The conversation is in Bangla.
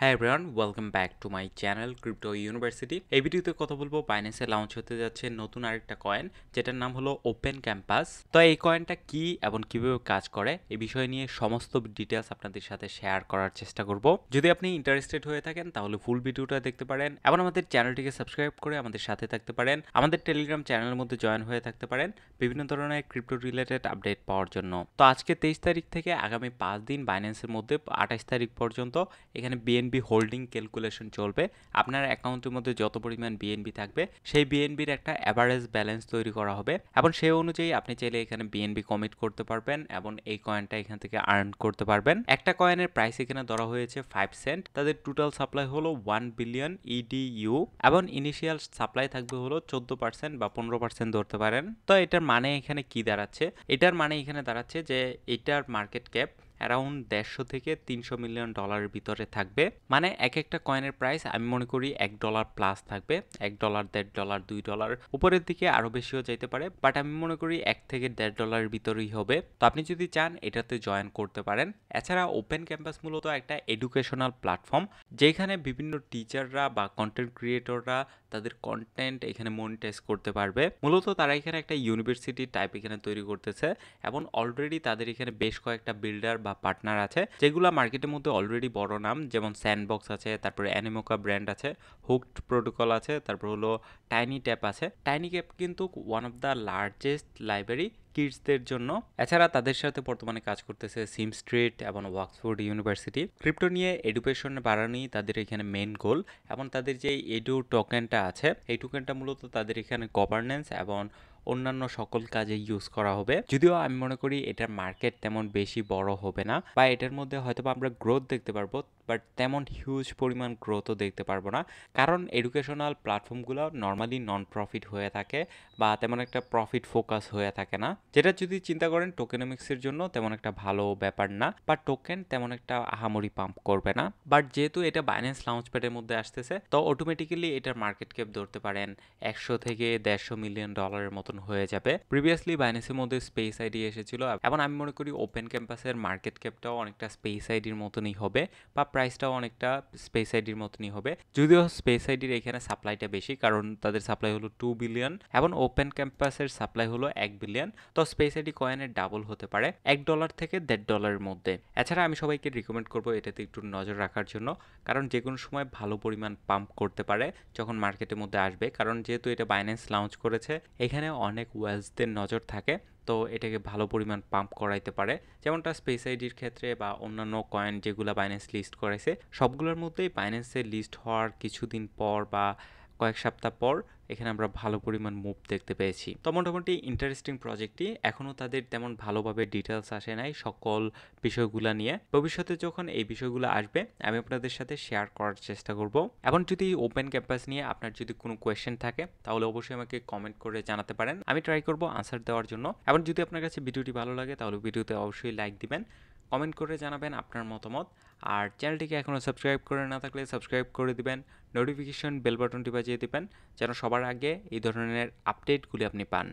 Hi everyone, welcome back to my channel crypto university. এই ভিডিওতে কথা বলবো বাইন্যান্সে লঞ্চ হতে যাচ্ছে নতুন আরেকটা কয়েন, যেটার নাম হলো ওপেন ক্যাম্পাস। তো এই কয়েনটা কি এবং কিভাবে কাজ করে এই বিষয় নিয়ে সমস্ত ডিটেলস আপনাদের সাথে শেয়ার করার চেষ্টা করব। যদি আপনি ইন্টারেস্টেড হয়ে থাকেন তাহলে ফুল ভিডিওটা দেখতে পারেন এবং আমাদের চ্যানেলটিকে সাবস্ক্রাইব করে আমাদের সাথে থাকতে পারেন। আমাদের টেলিগ্রাম চ্যানেলের মধ্যে জয়েন হয়ে থাকতে পারেন বিভিন্ন ধরনের ক্রিপ্টো রিলেটেড আপডেট পাওয়ার জন্য। তো আজকে 23 তারিখ থেকে আগামী 5 দিন বাইন্যান্সের মধ্যে 28 তারিখ পর্যন্ত এখানে বিএনবি হোল্ডিং ক্যালকুলেশন চলবে। আপনার অ্যাকাউন্টের মধ্যে যত পরিমাণ বিএনবি থাকবে সেই বিএনবির একটা অ্যাভারেজ ব্যালেন্স তৈরি করা হবে এবং সেই অনুযায়ী আপনি চাইলে এখানে বিএনবি কমিট করতে পারবেন এবং এই কয়েনটা এখান থেকে আর্ন করতে পারবেন। একটা কয়েনের প্রাইস এখানে ধরা হয়েছে 5 সেন্ট। তাদের টোটাল সাপ্লাই হলো 1 বিলিয়ন ইডিইউ এবং ইনিশিয়াল সাপ্লাই থাকবে হলো 14% বা 15% ধরতে পারেন। তো এটার মানে এখানে কি দাঁড়াচ্ছে? এটার মানে এখানে দাঁড়াচ্ছে যে এটার মার্কেট ক্যাপ অ্যারাউন্ড 150 থেকে 300 মিলিয়ন ডলারের ভিতরে থাকবে। মানে এক একটা কয়েনের প্রাইস আমি মনে করি $1 প্লাস থাকবে, $1, $1.5, $2 উপরের দিকে আরো বেশিও যাইতে পারে, বাট আমি মনে করি $1 থেকে $1.5 ভিতরেই হবে। তো আপনি যদি চান এটাতে জয়েন করতে পারেন। এছাড়া ওপেন ক্যাম্পাস মূলত একটা এডুকেশনাল প্ল্যাটফর্ম, যেখানে বিভিন্ন টিচাররা বা কন্টেন্ট ক্রিয়েটররা তাদের কন্টেন্ট এখানে মনিটাইজ করতে পারবে। মূলত তারা এখানে একটা ইউনিভার্সিটি টাইপ এখানে তৈরি করতেছে এবং অলরেডি তাদের এখানে বেশ কয়েকটা বিল্ডার বা পার্টনার আছে যেগুলো মার্কেটের মধ্যে অলরেডি বড় নাম, যেমন স্যান্ডবক্স আছে, তারপরে অ্যানিমোকা ব্র্যান্ড আছে, হুকড প্রোটোকল আছে, তারপর হলো টাইনি ট্যাপ আছে। টাইনি ট্যাপ কিন্তু one of the largest library কিডসদের জন্য। এছাড়া তাদের সাথে বর্তমানে কাজ করতেছে সিম স্ট্রিট এবং অক্সফোর্ড ইউনিভার্সিটি। ক্রিপ্টো নিয়ে এডুকেশন বাড়ানোই তাদের এখানে মেইন গোল এবং তাদের যে এডু টোকেনটা আছে এই টোকেনটা মূলত তাদের এখানে গভর্নেন্স এবং অন্যান্য সকল কাজে ইউজ করা হবে। যদিও আমি মনে করি এটার মার্কেট তেমন বেশি বড় হবে না বা এটার মধ্যে হয়তো আমরা গ্রোথ দেখতে পারবো, বাট তেমন হিউজ পরিমাণ গ্রোথও দেখতে পারবো না, কারণ এডুকেশনাল প্ল্যাটফর্মগুলো নর্মালি নন প্রফিট হয়ে থাকে বা তেমন একটা প্রফিট ফোকাস হয়ে থাকে না, যেটা যদি চিন্তা করেন টোকেনমিক্সের জন্য তেমন একটা ভালো ব্যাপার না বা টোকেন তেমন একটা আহামরি পাম্প করবে না। বাট যেহেতু এটা বাইন্যান্স লঞ্চপ্যাডের মধ্যে আসতেছে তো অটোমেটিক্যালি এটার মার্কেট ক্যাপ ধরতে পারেন 100 থেকে 150 মিলিয়ন ডলারের মতন হয়ে যাবে। প্রিভিয়াসলি বাইন্যান্সের মধ্যে স্পেস আইডি এসেছিল এবং আমি মনে করি ওপেন ক্যাম্পাসের মার্কেট ক্যাপটাও অনেকটা স্পেস আইডির মতনই হবে বা প্রাইসটাও অনেকটা স্পেস আইডির মতনই হবে। যদিও স্পেস আইডির এখানে সাপ্লাইটা বেশি, কারণ তাদের সাপ্লাই হলো 2 বিলিয়ন এবং ওপেন ক্যাম্পাসের সাপ্লাই হলো 1 বিলিয়ন। তো স্পেস আইডি কয়েনের ডাবল হতে পারে $1 থেকে $1.5 মধ্যে। এছাড়া আমি সবাইকে রিকমেন্ড করবো এটাতে একটু নজর রাখার জন্য, কারণ যে কোনো সময় ভালো পরিমাণ পাম্প করতে পারে যখন মার্কেটের মধ্যে আসবে, কারণ যেহেতু এটা বাইন্যান্স লঞ্চ করেছে এখানে অনেক ওয়েলসদের নজর থাকে, তো এটাকে ভালো পরিমাণ পাম্প করাইতে পারে। যেমনটা স্পেস আইডির ক্ষেত্রে বা অন্যান্য কয়েন যেগুলো বাইন্যান্স লিস্ট করেছে সবগুলোর মধ্যেই বাইন্যান্সের লিস্ট হওয়ার কিছুদিন পর বা কয়েক সপ্তাহ পর এখানে আমরা ভালো পরিমাণ মুভ দেখতে পেয়েছি। তো মোটামুটি ইন্টারেস্টিং প্রজেক্টটি, এখনও তাদের তেমন ভালোভাবে ডিটেলস আসে নাই সকল বিষয়গুলো নিয়ে। ভবিষ্যতে যখন এই বিষয়গুলো আসবে আমি আপনাদের সাথে শেয়ার করার চেষ্টা করব। এবং যদি ওপেন ক্যাম্পাস নিয়ে আপনার যদি কোনো কোয়েশ্চেন থাকে তাহলে অবশ্যই আমাকে কমেন্ট করে জানাতে পারেন, আমি ট্রাই করব আনসার দেওয়ার জন্য। এবং যদি আপনার কাছে ভিডিওটি ভালো লাগে তাহলে ভিডিওতে অবশ্যই লাইক দিবেন, কমেন্ট করে জানাবেন আপনার মতামত, আর চ্যানেলটিকে এখনও সাবস্ক্রাইব করে না থাকলে সাবস্ক্রাইব করে দিবেন, নোটিফিকেশন বেল বাটনটি বাজিয়ে দিবেন যেন সবার আগে এই ধরনের আপডেটগুলি আপনি পান।